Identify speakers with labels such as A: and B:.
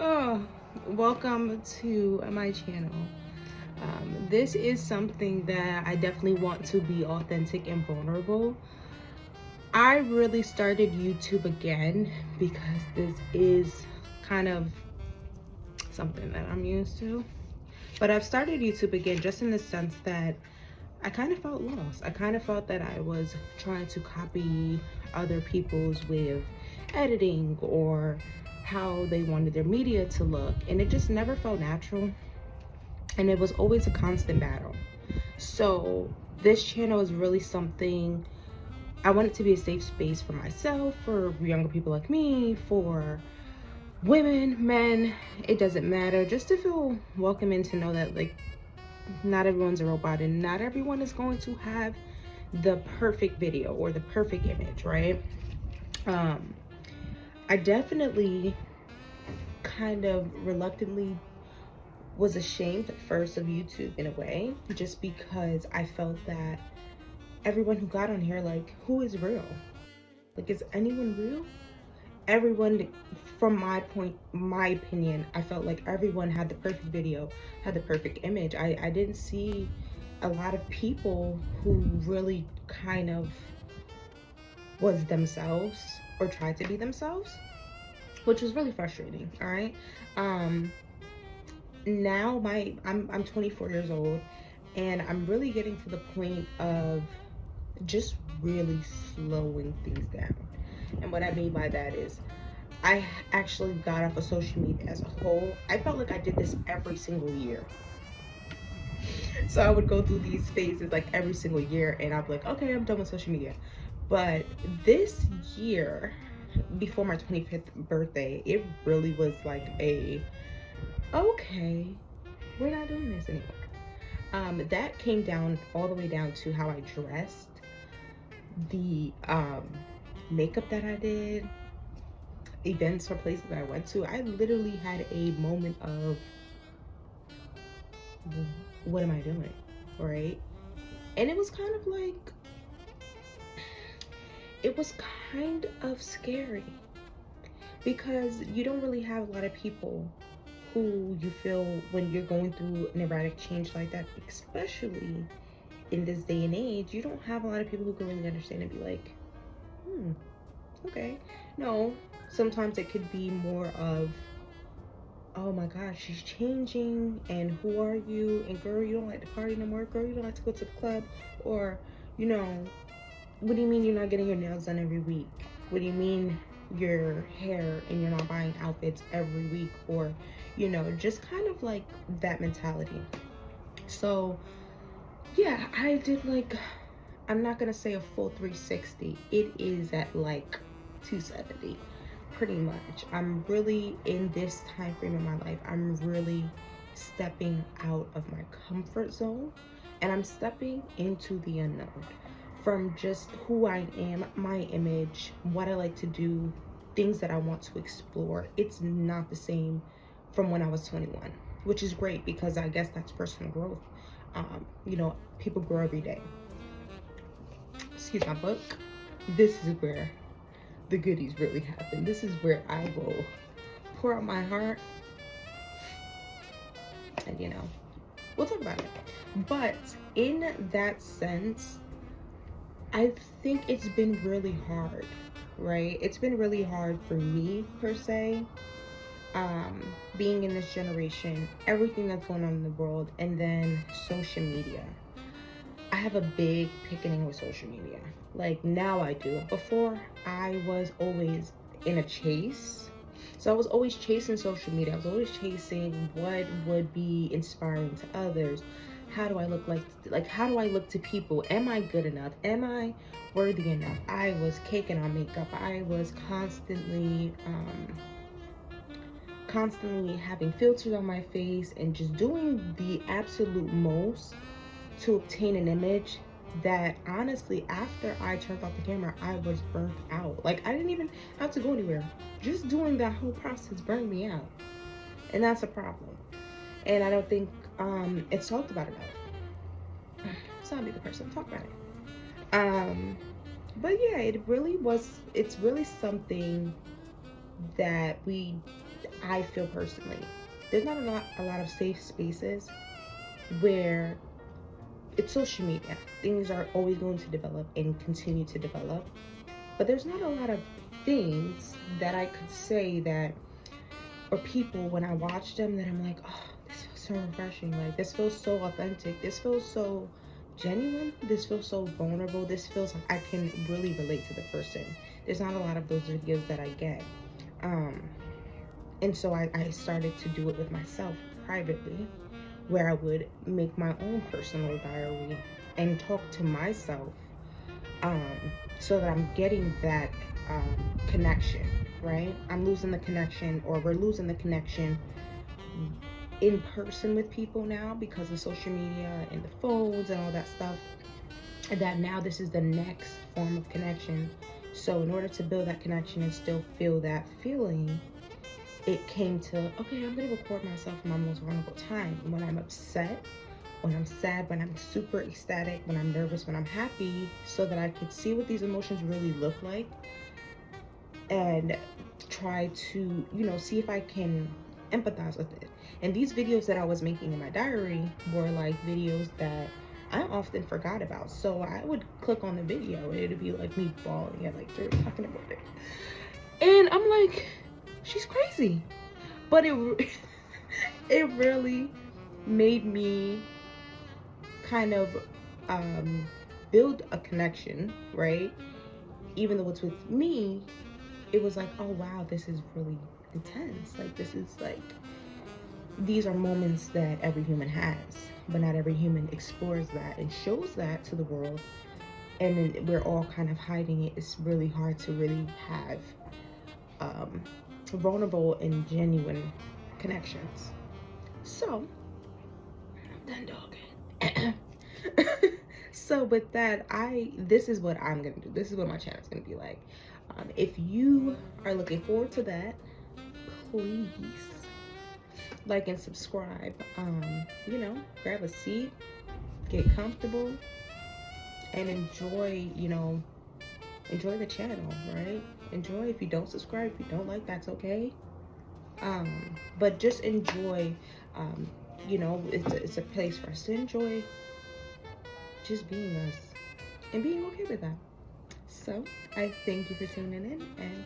A: Oh, welcome to my channel. This is something that I definitely want to be authentic and vulnerable. I really started YouTube again because this is kind of something that I'm used to. But I've started YouTube again just in the sense that I kind of felt lost. I kind of felt that I was trying to copy other people's way of editing or how they wanted their media to look, and it just never felt natural, and it was always a constant battle. So this channel is really something I want it to be a safe space for myself, for younger people like me, for women, men, it doesn't matter, just to feel welcome and to know that like not everyone's a robot and not everyone is going to have the perfect video or the perfect image, right? um I definitely kind of reluctantly was ashamed at first of YouTube in a way, just because I felt that everyone who got on here, like, who is real? Like, is anyone real? Everyone, from my opinion, I felt like everyone had the perfect video, had the perfect image. I didn't see a lot of people who really kind of was themselves or tried to be themselves, which was really frustrating. All right. um Now I'm 24 years old, and I'm really getting to the point of just really slowing things down. And what I mean by that is I actually got off of social media as a whole. I felt like I did this every single year. So I would go through these phases like every single year, and I'd be like, okay, I'm done with social media. But this year, before my 25th birthday, it really was like okay, we're not doing this anymore. That came down all the way down to how I dressed, the makeup that I did, events or places that I went to. I literally had a moment of, what am I doing? Right? And it was kind of like, it was kind of scary because you don't really have a lot of people who you feel when you're going through an erratic change like that, especially in this day and age. You don't have a lot of people who can really understand and be like, okay. No, sometimes it could be more of, oh my gosh, she's changing, and who are you? And girl, you don't like to party no more. Girl, you don't like to go to the club. Or, you know, what do you mean you're not getting your nails done every week? What do you mean your hair and you're not buying outfits every week? Or, just kind of like that mentality. So, yeah, I did like, I'm not gonna say a full 360. It is at like 270, pretty much. I'm really in this time frame in my life. I'm really stepping out of my comfort zone, and I'm stepping into the unknown from just who I am, my image, what I like to do, things that I want to explore. It's not the same from when I was 21, which is great because I guess that's personal growth. People grow every day. Excuse my book. This is where the goodies really happen. This is where I will pour out my heart, and we'll talk about it. But in that sense, I think it's been really hard, right? It's been really hard for me per se, being in this generation, everything that's going on in the world, and then social media. I have a big picketing with social media. Like, now I do. Before, I was always in a chase. So I was always chasing social media. I was always chasing what would be inspiring to others. How do I look how do I look to people? Am I good enough? Am I worthy enough? I was caking on makeup. I was constantly having filters on my face and just doing the absolute most to obtain an image that, honestly, after I turned off the camera, I was burnt out. Like, I didn't even have to go anywhere. Just doing that whole process burned me out. And that's a problem. And I don't think it's talked about enough. So I'll be the person to talk about it. But yeah, it's really something that I feel personally, there's not a lot of safe spaces where it's social media. Things are always going to develop and continue to develop. But there's not a lot of things that I could say that, or people when I watch them, that I'm like, oh, this feels so refreshing. Like, this feels so authentic. This feels so genuine. This feels so vulnerable. This feels like I can really relate to the person. There's not a lot of those videos that I get. And so I started to do it with myself privately, where I would make my own personal diary and talk to myself, so that I'm getting that connection, right? I'm losing the connection, or we're losing the connection in person with people now because of social media and the phones and all that stuff. And that now this is the next form of connection. So in order to build that connection and still feel that feeling, it came to, okay, I'm gonna record myself in my most vulnerable time, when I'm upset, when I'm sad, when I'm super ecstatic, when I'm nervous, when I'm happy, so that I could see what these emotions really look like and try to, see if I can empathize with it. And these videos that I was making in my diary were like videos that I often forgot about. So I would click on the video and it'd be like me bawling at like 3 o'clock in the morning. And I'm like, she's crazy. But it it really made me kind of build a connection, right? Even though it's with me, it was like, oh wow, this is really intense. Like, this is like, these are moments that every human has, but not every human explores that and shows that to the world. And then we're all kind of hiding it. It's really hard to really have vulnerable and genuine connections. So, I'm done talking. So with that, this is what I'm gonna do. This is what my channel is gonna be like. If you are looking forward to that, please like and subscribe. Grab a seat, get comfortable, and enjoy the channel, right? Enjoy. If you don't subscribe, if you don't like, that's okay. But just enjoy. It's a place for us to enjoy just being us and being okay with that. So I thank you for tuning in, and